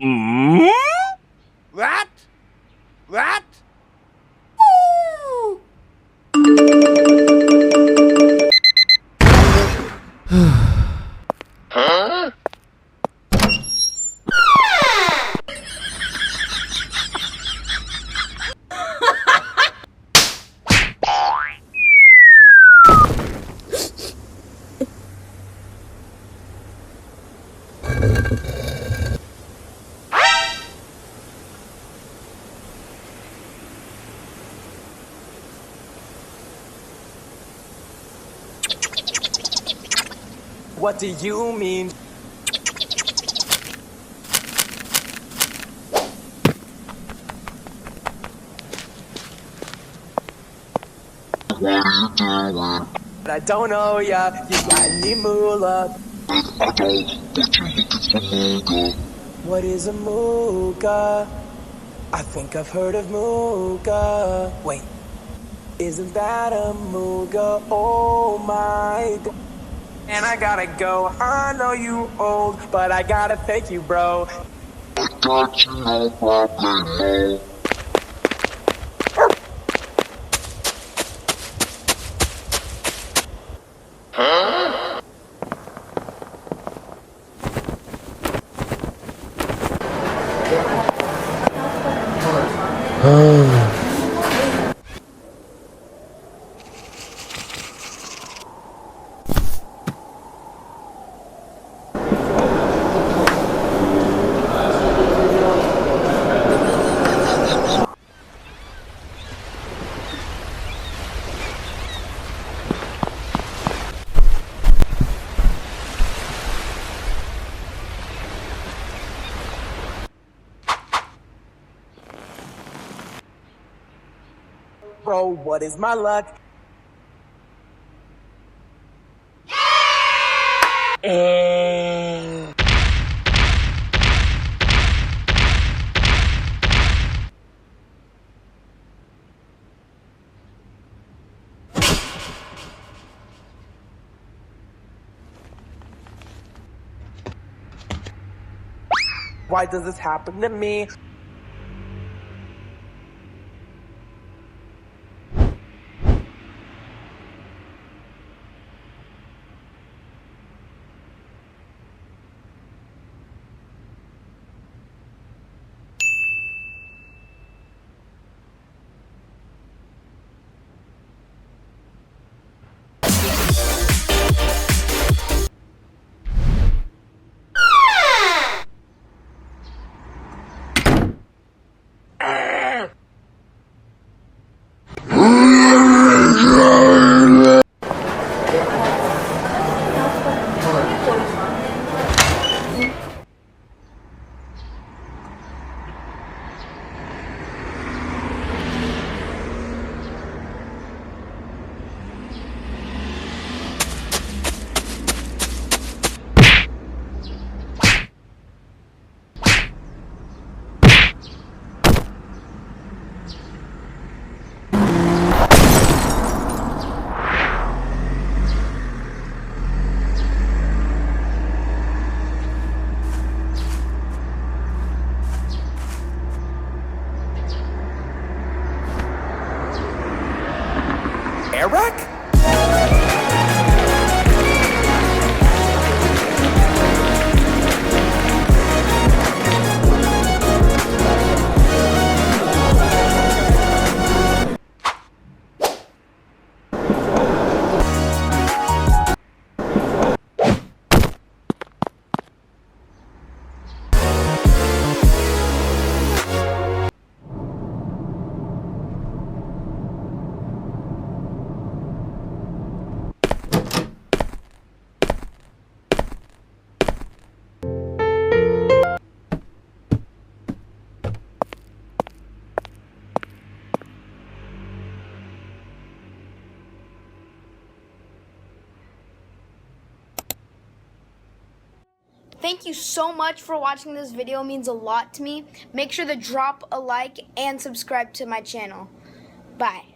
Mm? What? What? Huh? What do you mean? What are you doing? I don't know ya, you got any moolah? I don't, but you're looking for Muga. What is a Muga? I think I've heard of Muga. Wait, isn't that a Muga? Oh my god. And I gotta go, I know you old, but I gotta thank you, bro. I got you, no problemo. Huh? Bro, what is my luck? Why does this happen to me? Eric? Thank you so much for watching this video. It means a lot to me. Make sure to drop a like and subscribe to my channel. Bye.